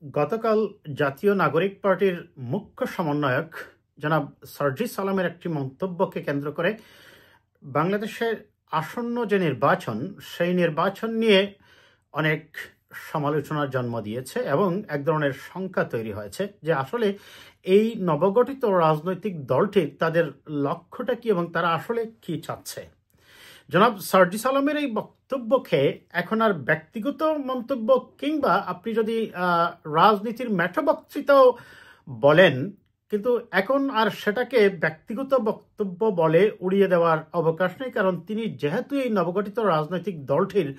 গতকাল জাতীয় নাগরিক পার্টির মুখ্য সমন্বয়ক জনাব সার্জিস আলমের একটি মন্তব্যকে কেন্দ্র করে বাংলাদেশের আসন্ন যে নির্বাচন, সেই নির্বাচন নিয়ে অনেক সমালোচনার জন্ম দিয়েছে এবং এক ধরনের শঙ্কা তৈরি হয়েছে যে আসলে এই নবগঠিত রাজনৈতিক দলটির তাদের লক্ষ্যটা কি এবং তারা আসলে কি চাচ্ছে। জনাব সার্জিস আলমের এই বক্তব্যকে এখন আর ব্যক্তিগত মন্তব্য কিংবা আপনি যদি রাজনীতির মেঠো বক্তৃতাও বলেন, কিন্তু এখন আর সেটাকে ব্যক্তিগত বক্তব্য বলে উড়িয়ে দেওয়ার অবকাশ নেই, কারণ তিনি যেহেতু এই নবগঠিত রাজনৈতিক দলটির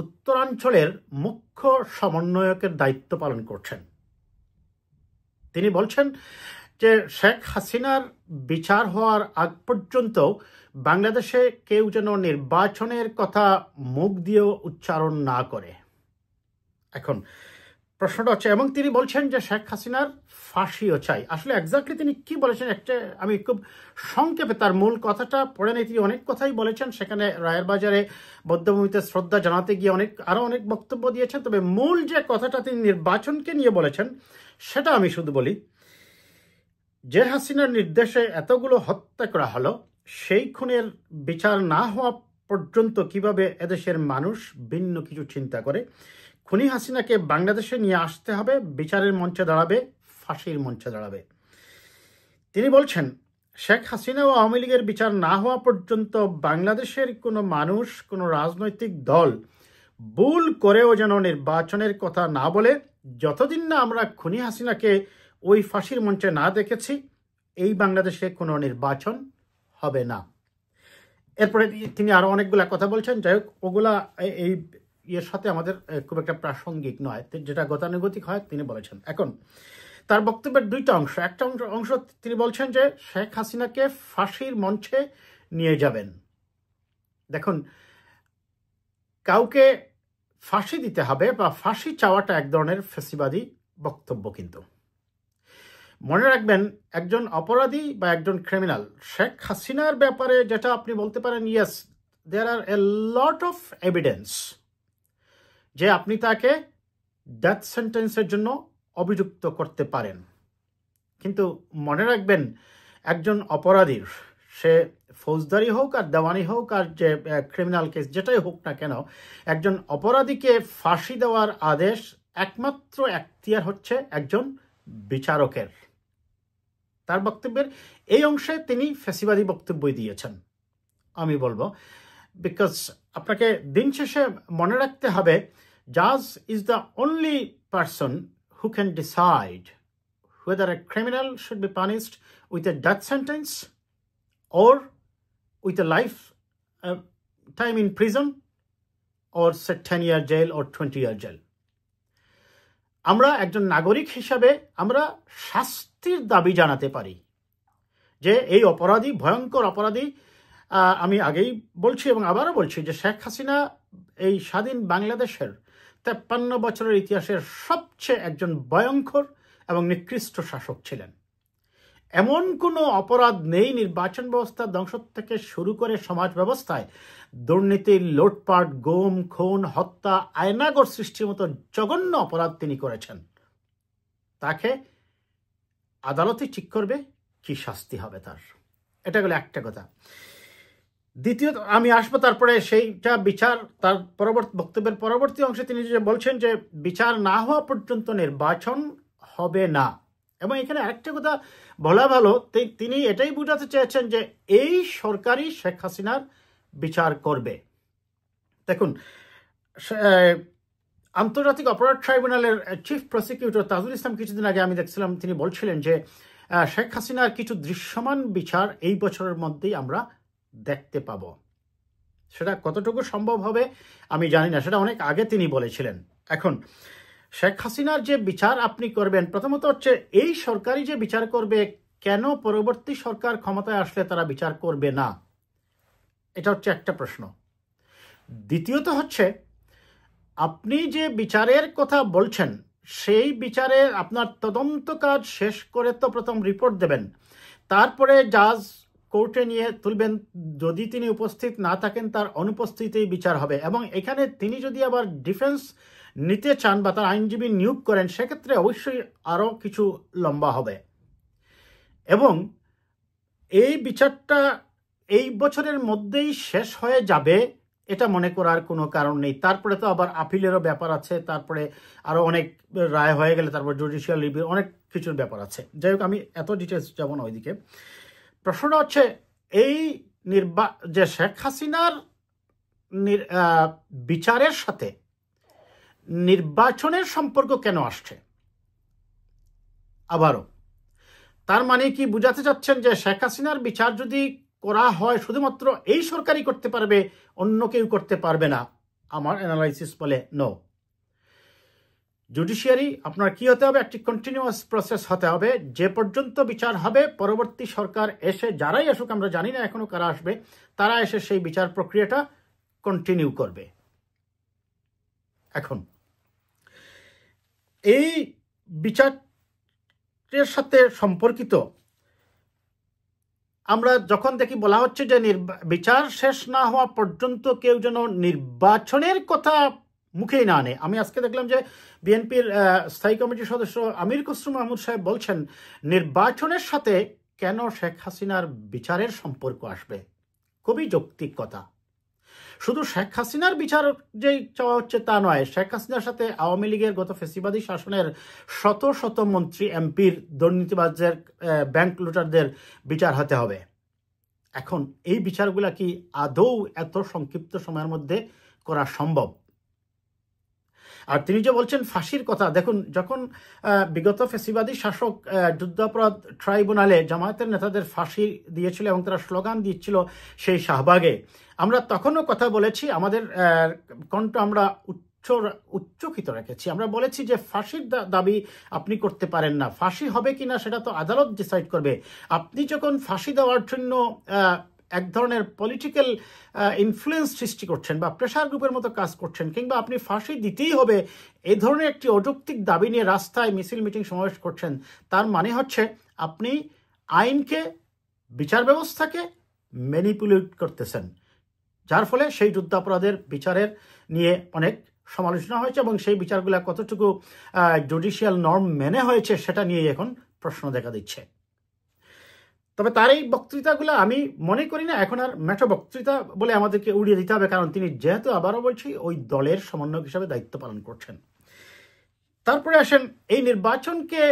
উত্তরাঞ্চলের মুখ্য সমন্বয়কের দায়িত্ব পালন করছেন। তিনি বলছেন যে শেখ হাসিনার বিচার হওয়ার আগ পর্যন্ত বাংলাদেশে কেউ যেন নির্বাচনের কথা মুখ দিয়েও উচ্চারণ না করে। এখন প্রশ্নটা হচ্ছে, এবং তিনি বলছেন যে শেখ হাসিনার ফাঁসিও চাই। আসলে এক্স্যাক্টলি তিনি কি বলেছেন একটা আমি খুব সংক্ষেপে তার মূল কথাটা পড়ে নেই। তিনি অনেক কথাই বলেছেন, সেখানে রায়ের বাজারে বদ্ধভূমিতে শ্রদ্ধা জানাতে গিয়ে আরো অনেক বক্তব্য দিয়েছেন। তবে মূল যে কথাটা তিনি নির্বাচনকে নিয়ে বলেছেন সেটা আমি শুধু বলি, যে হাসিনার নির্দেশে এতগুলো হত্যা করা হলো, সেই খুনের বিচার না হওয়া পর্যন্ত কিভাবে এদেশের মানুষ ভিন্ন কিছু চিন্তা করে। খুনি হাসিনাকে বাংলাদেশে নিয়ে আসতে হবে, বিচারের মঞ্চে দাঁড়াবে, ফাঁসির মঞ্চে দাঁড়াবে। তিনি বলছেন শেখ হাসিনা ও আওয়ামী লীগের বিচার না হওয়া পর্যন্ত বাংলাদেশের কোনো মানুষ, কোনো রাজনৈতিক দল ভুল করেও যেন নির্বাচনের কথা না বলে, যতদিন না আমরা খুনি হাসিনাকে ওই ফাঁসির মঞ্চে না দেখেছি, এই বাংলাদেশে কোনো নির্বাচন হবে না। এরপরে তিনি আরো অনেকগুলা কথা বলছেন, যাই হোক ওগুলা এই ইয়ের সাথে আমাদের খুব একটা প্রাসঙ্গিক নয়, যেটা গতানুগতিক হয় তিনি বলেছেন। এখন তার বক্তব্যের দুইটা অংশ। একটা অংশ তিনি বলছেন যে শেখ হাসিনাকে ফাঁসির মঞ্চে নিয়ে যাবেন। দেখুন, কাউকে ফাঁসি দিতে হবে বা ফাঁসি চাওয়াটা এক ধরনের ফ্যাসিবাদী বক্তব্য, কিন্তু মনে রাখবেন একজন অপরাধী বা একজন ক্রিমিনাল শেখ হাসিনার ব্যাপারে যেটা আপনি বলতে পারেন, yes there are a lot of evidence যে আপনি তাকে ডেথ সেন্টেন্সের জন্য অভিযুক্ত করতে পারেন। কিন্তু মনে রাখবেন একজন অপরাধীর, সে ফৌজদারি হোক আর দেওয়ানি হোক আর যে ক্রিমিনাল কেস যেটাই হোক না কেন, একজন অপরাধীকে ফাঁসি দেওয়ার আদেশ একমাত্র এখতিয়ার হচ্ছে একজন বিচারকের। তার বক্তব্যের এই অংশে তিনি ফ্যাসিবাদী বক্তব্যই দিয়েছেন আমি বলবো, বিকজ আপনাকে দিন শেষে মনে রাখতে হবে জাজ is the only person who can decide whether a criminal should be punished with a death sentence or with a life time in prison or say 10-year jail or 20-year jail. আমরা একজন নাগরিক হিসাবে আমরা শাস্তির দাবি জানাতে পারি যে এই অপরাধী, ভয়ঙ্কর অপরাধী। আমি আগেই বলছি এবং আবারও বলছি যে শেখ হাসিনা এই স্বাধীন বাংলাদেশের 53 বছরের ইতিহাসের সবচেয়ে একজন ভয়ঙ্কর এবং নিকৃষ্ট শাসক ছিলেন। এমন কোনো অপরাধ নেই নির্বাচন ব্যবস্থা ধ্বংস থেকে শুরু করে সমাজ ব্যবস্থায় দুর্নীতি, লুটপাট, গুম, খুন, হত্যা, আয়নাগর সৃষ্টির মতো জঘন্য অপরাধ তিনি করেছেন। তাকে আদালতে ঠিক করবে কি শাস্তি হবে তার। এটা গেল একটা কথা। দ্বিতীয়ত আমি আসবো তারপরে সেইটা বিচার, তার পরবর্তী বক্তব্যের পরবর্তী অংশে তিনি যে বলছেন যে বিচার না হওয়া পর্যন্ত নির্বাচন হবে না। এবং এখানে আরেকটা কথা বলা ভালো, তিনি এটাই বোঝাতে চেয়েছেন যে এই সরকারই শেখ হাসিনার বিচার করবে। দেখুন, আন্তর্জাতিক অপরাধ ট্রাইব্যুনালের চিফ প্রসিকিউটর তাজুল ইসলাম কিছুদিন আগে আমি দেখছিলাম, তিনি বলছিলেন যে শেখ হাসিনার কিছু দৃশ্যমান বিচার এই বছরের মধ্যেই আমরা দেখতে পাব। সেটা কতটুকু সম্ভব হবে আমি জানি না, সেটা অনেক আগে তিনি বলেছিলেন। এখন শেখ হাসিনার যে বিচার আপনি করবেন, প্রথমত হচ্ছে এই সরকারই যে বিচার করবে, কেন পরবর্তী সরকার ক্ষমতায় আসলে তারা বিচার করবে না, এটা হচ্ছে একটা প্রশ্ন। দ্বিতীয়ত হচ্ছে আপনি যে বিচারের কথা বলছেন, সেই বিচারে আপনার তদন্ত কাজ শেষ করে তো প্রথম রিপোর্ট দেবেন, তারপরে জাজ কোর্টে নিয়ে তুলবেন। যদি তিনি উপস্থিত না থাকেন তার অনুপস্থিতিতেই বিচার হবে। এবং এখানে তিনি যদি আবার ডিফেন্স নিতে চান বা তার আইনজীবী নিয়োগ করেন, সেক্ষেত্রে অবশ্যই আরও কিছু লম্বা হবে। এবং এই বিচারটা এই বছরের মধ্যেই শেষ হয়ে যাবে এটা মনে করার কোনো কারণ নেই। তারপরে তো আবার আপিলেরও ব্যাপার আছে, তারপরে আরও অনেক রায় হয়ে গেলে তারপর জুডিশিয়াল রিভিউ, অনেক কিছুর ব্যাপার আছে। যাই হোক, আমি এত ডিটেলস যাব না ওইদিকে। প্রশ্নটা হচ্ছে এই যে শেখ হাসিনার বিচারের সাথে নির্বাচনের সম্পর্ক কেন আসছে? আবারও তার মানে কি বুঝাতে চাচ্ছেন যে শেখ হাসিনার বিচার যদি করা হয় শুধুমাত্র এই সরকারই করতে পারবে, অন্য কেউ করতে পারবে না? আমার অ্যানালাইসিস বলে নো। জুডিশিয়ারি আপনার কি হতে হবে? একটি কন্টিনিউয়াস প্রসেস হতে হবে। যে পর্যন্ত বিচার হবে, পরবর্তী সরকার এসে, যারাই আসুক, আমরা জানি না এখনো কারা আসবে, তারা এসে সেই বিচার প্রক্রিয়াটা কন্টিনিউ করবে। এখন এই বিচারের সাথে সম্পর্কিত আমরা যখন দেখি বলা হচ্ছে যে বিচার শেষ না হওয়া পর্যন্ত কেউ যেন নির্বাচনের কথা মুখেই না আনে। আমি আজকে দেখলাম যে বিএনপির স্থায়ী কমিটির সদস্য আমির খসরু মাহমুদ সাহেব বলছেন, নির্বাচনের সাথে কেন শেখ হাসিনার বিচারের সম্পর্ক আসবে? খুবই যৌক্তিক কথা। শুধু শেখ হাসিনার বিচার যেই চাওয়া হচ্ছে তা নয়, শেখ হাসিনার সাথে আওয়ামী লীগের গত ফ্যাসিবাদী শাসনের শত শত মন্ত্রী এমপির, দুর্নীতিবাজদের, ব্যাংক লুটারদের বিচার হতে হবে। এখন এই বিচারগুলা কি আদৌ এত সংক্ষিপ্ত সময়ের মধ্যে করা সম্ভব? আর তিনি যে বলছেন ফাঁসির কথা, দেখুন, যখন বিগত ফ্যাসিবাদী শাসক যুদ্ধাপরাধ ট্রাইব্যুনালে জামায়াতের নেতাদের ফাঁসি দিয়েছিল এবং তারা স্লোগান দিচ্ছিল সেই শাহবাগে, আমরা তখনও কথা বলেছি, আমাদের কণ্ঠ আমরা উচ্চকিত রেখেছি। আমরা বলেছি যে ফাঁসির দাবি আপনি করতে পারেন না। ফাঁসি হবে কিনা সেটা তো আদালত ডিসাইড করবে। আপনি যখন ফাঁসি দেওয়ার জন্য এক ধরনের পলিটিক্যাল ইনফ্লুয়েন্স সৃষ্টি করছেন বা প্রেশার গ্রুপের মতো কাজ করছেন, কিংবা আপনি ফাঁসি দিতেই হবে এই ধরনের একটি অযৌক্তিক দাবি নিয়ে রাস্তায় মিছিল, মিটিং, সমাবেশ করছেন, তার মানে হচ্ছে আপনি আইনকে, বিচার ব্যবস্থাকে ম্যানিপুলেট করতেছেন, যার ফলে সেই যুদ্ধাপরাধের বিচারের নিয়ে অনেক সমালোচনা হয়েছে এবং সেই বিচারগুলো কতটুকু জুডিশিয়াল নর্ম মেনে হয়েছে সেটা নিয়ে এখন প্রশ্ন দেখা দিচ্ছে। তবে তার এই বক্তৃতাগুলো আমি মনে করি না এখন আর মেঠো বক্তৃতা বলে আমাদেরকে উড়িয়ে দিতে হবে, কারণ তিনি যেহেতু, আবারও বলছি, ওই দলের সমন্বয়ক হিসাবে দায়িত্ব পালন করছেন। তারপরে আসেন এই নির্বাচনকে,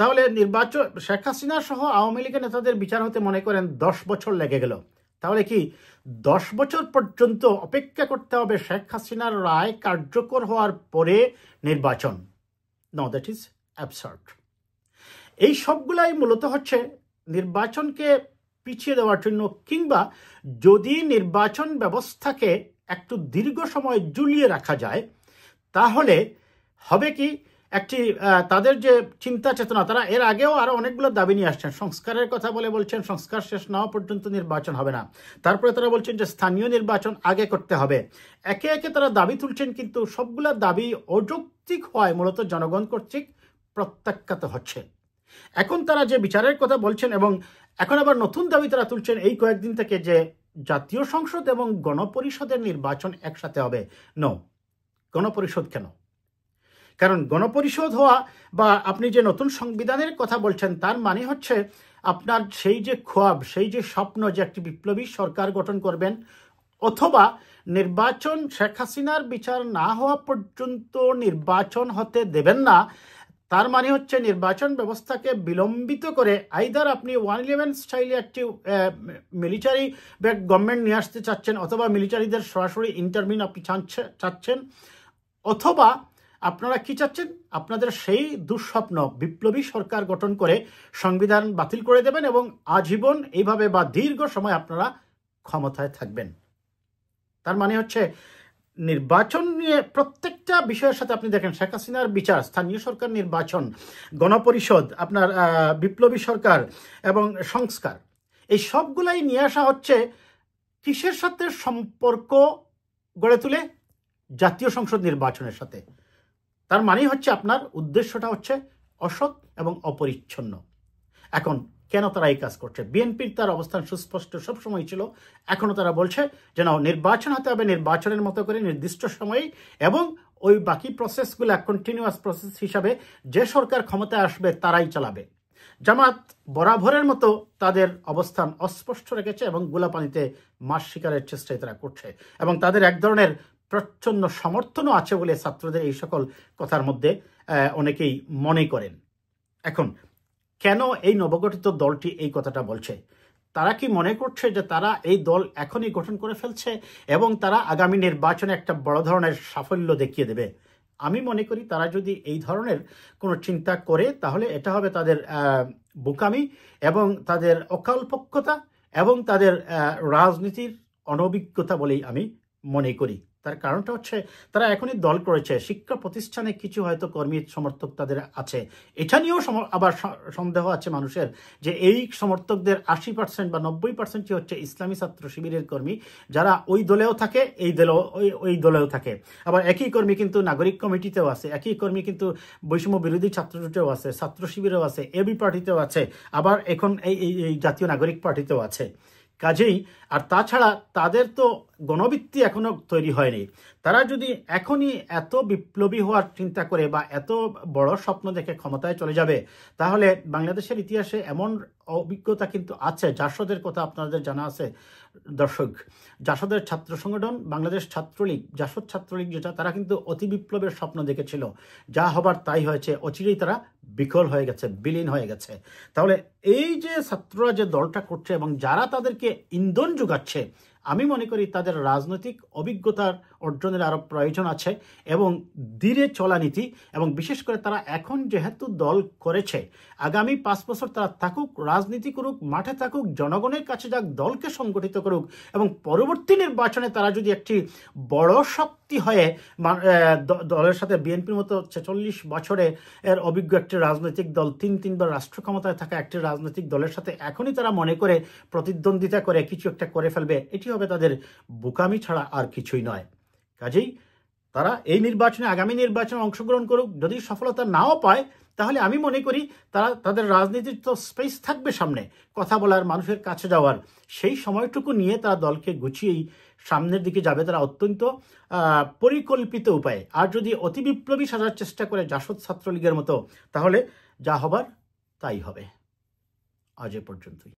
তাহলে নির্বাচন শেখ হাসিনা সহ আওয়ামী লীগের নেতাদের বিচার হতে মনে করেন 10 বছর লেগে গেল। তাহলে কি 10 বছর পর্যন্ত অপেক্ষা করতে হবে শেখ হাসিনার রায় কার্যকর হওয়ার পরে নির্বাচন? No, that is absurd. এই সবগুলাই মূলত হচ্ছে নির্বাচনকে পিছিয়ে দেওয়ার জন্য, কিংবা যদি নির্বাচন ব্যবস্থাকে একটু দীর্ঘ সময় ঝুলিয়ে রাখা যায় তাহলে হবে কি, একটি তাদের যে চিন্তা চেতনা, তারা এর আগেও আরো অনেকগুলো দাবি নিয়ে আসছেন। সংস্কারের কথা বলছেন সংস্কার শেষ না হওয়া পর্যন্ত নির্বাচন হবে না। তারপরে তারা বলছেন যে স্থানীয় নির্বাচন আগে করতে হবে। একে একে তারা দাবি তুলছেন, কিন্তু সবগুলা দাবি অযৌক্তিক হয় মূলত জনগণ কর্তৃক প্রত্যাখ্যাত হচ্ছে। এখন তারা যে বিচারের কথা বলছেন এবং এখন আবার নতুন দাবি তারা তুলছেন এই কয়েকদিন থেকে, যে জাতীয় সংসদ এবং গণপরিষদের নির্বাচন একসাথে হবে। নো, গণপরিষদ কেন? কারণ গণপরিষদ হওয়া বা আপনি যে নতুন সংবিধানের কথা বলছেন, তার মানে হচ্ছে আপনার সেই যে খোয়াব, সেই যে স্বপ্ন যে একটি বিপ্লবী সরকার গঠন করবেন, অথবা নির্বাচন, শেখ হাসিনার বিচার না হওয়া পর্যন্ত নির্বাচন হতে দেবেন না, তার মানে হচ্ছে নির্বাচন ব্যবস্থাকে বিলম্বিত করে আইদার আপনি 111 স্টাইলে একটি মিলিটারি গভর্নমেন্ট নিয়ে আসতে চাচ্ছেন, অথবা মিলিটারিদের সরাসরি ইন্টারভিউ আপনি চাচ্ছেন, অথবা আপনারা কি চাচ্ছেন, আপনাদের সেই দুঃস্বপ্ন বিপ্লবী সরকার গঠন করে সংবিধান বাতিল করে দেবেন এবং আজীবন এইভাবে বা দীর্ঘ সময় আপনারা ক্ষমতায় থাকবেন। তার মানে হচ্ছে নির্বাচন নিয়ে প্রত্যেকটা বিষয়ের সাথে আপনি দেখেন, শেখ হাসিনার বিচার, স্থানীয় সরকার নির্বাচন, গণপরিষদ, আপনার বিপ্লবী সরকার এবং সংস্কার, এই সবগুলাই নিয়ে আসা হচ্ছে কিসের সাথে সম্পর্ক গড়ে তুলে? জাতীয় সংসদ নির্বাচনের সাথে। তার মানে হচ্ছে আপনার উদ্দেশ্যটা হচ্ছে অসৎ এবং অপরিচ্ছন্ন। এখন কেন তারা এই কাজ করছে? বিএনপির তার অবস্থান সুস্পষ্ট সবসময় ছিল, এখনো তারা বলছে যে না, নির্বাচন হতে হবে নির্বাচনের মতো করে নির্দিষ্ট সময়ে এবং ওই বাকি প্রসেসগুলো কন্টিনিউয়াস প্রসেস হিসাবে যে সরকার ক্ষমতায় আসবে তারাই চালাবে। জামাত বরাবরের মতো তাদের অবস্থান অস্পষ্ট রেখেছে এবং গোলাপানিতে মাছ শিকারের চেষ্টাই তারা করছে, এবং তাদের এক ধরনের প্রচ্ছন্ন সমর্থনও আছে বলে ছাত্রদের এই সকল কথার মধ্যে অনেকেই মনে করেন। এখন কেন এই নবগঠিত দলটি এই কথাটা বলছে? তারা কি মনে করছে যে তারা এই দল এখনই গঠন করে ফেলছে এবং তারা আগামী নির্বাচনে একটা বড় ধরনের সাফল্য দেখিয়ে দেবে? আমি মনে করি তারা যদি এই ধরনের কোনো চিন্তা করে তাহলে এটা হবে তাদের বোকামি এবং তাদের অকালপক্যতা এবং তাদের রাজনীতির অনভিজ্ঞতা বলেই আমি মনে করি। তার কারণটা হচ্ছে তারা এখনই দল করেছে, শিক্ষা প্রতিষ্ঠানে কিছু হয়তো কর্মী সমর্থক তাদের আছে, এটা নিয়েও আবার সন্দেহ আছে মানুষের যে এই সমর্থকদের 80% বা 90%ই হচ্ছে ইসলামী ছাত্র শিবিরের কর্মী, যারা ওই দলেও থাকে ওই দলেও থাকে। আবার একই কর্মী কিন্তু নাগরিক কমিটিতেও আছে, একই কর্মী কিন্তু বৈষম্য বিরোধী ছাত্র জোটেও আছে, ছাত্র শিবিরেও আছে, এবি পার্টিতেও আছে, আবার এখন এই জাতীয় নাগরিক পার্টিতেও আছে। কাজেই আর তাছাড়া তাদের তো গণভিত্তি এখনো তৈরি হয়নি। তারা যদি এখনই এত বিপ্লবী হওয়ার চিন্তা করে বা এত বড় স্বপ্ন দেখে ক্ষমতায় চলে যাবে, তাহলে বাংলাদেশের ইতিহাসে এমন অভিজ্ঞতা কিন্তু আছে। জাসদের কথা আপনাদের জানা আছে দর্শক, জাসদের ছাত্র সংগঠন বাংলাদেশ ছাত্রলীগ, জাসদ ছাত্রলীগ যেটা, তারা কিন্তু অতি বিপ্লবের স্বপ্ন দেখেছিল, যা হবার তাই হয়েছে, অচিরেই তারা বিকল হয়ে গেছে, বিলীন হয়ে গেছে। তাহলে এই যে ছাত্ররা যে দলটা করছে এবং যারা তাদেরকে ইন্ধন যোগাচ্ছে, আমি মনে করি তাদের রাজনৈতিক অভিজ্ঞতার অর্জনের আরও প্রয়োজন আছে এবং ধীরে চলা নীতি, এবং বিশেষ করে তারা এখন যেহেতু দল করেছে, আগামী 5 বছর তারা থাকুক, রাজনীতি করুক, মাঠে থাকুক, জনগণের কাছে যাক, দলকে সংগঠিত করুক, এবং পরবর্তী নির্বাচনে তারা যদি একটি বড় শক্তি হয়ে দলের সাথে বিএনপির মতো 46 বছরে এর অভিজ্ঞ একটি রাজনৈতিক দল, 3বার রাষ্ট্র ক্ষমতায় থাকা একটি রাজনৈতিক দলের সাথে এখনই তারা মনে করে প্রতিদ্বন্দ্বিতা করে কিছু একটা করে ফেলবে, এটি হবে তাদের বোকামি ছাড়া আর কিছুই নয়। কাজেই তারা এই নির্বাচনে, আগামী নির্বাচনে অংশগ্রহণ করুক, যদি সফলতা নাও পায় তাহলে আমি মনে করি তারা তাদের রাজনীতির তো স্পেস থাকবে সামনে কথা বলার, মানুষের কাছে যাওয়ার, সেই সময়টুকু নিয়ে তারা দলকে গুছিয়েই সামনের দিকে যাবে তারা অত্যন্ত পরিকল্পিত উপায়ে। আর যদি অতি বিপ্লবী সাজার চেষ্টা করে জাসদ ছাত্রলীগের মতো, তাহলে যা হবার তাই হবে। আজ এ পর্যন্তই।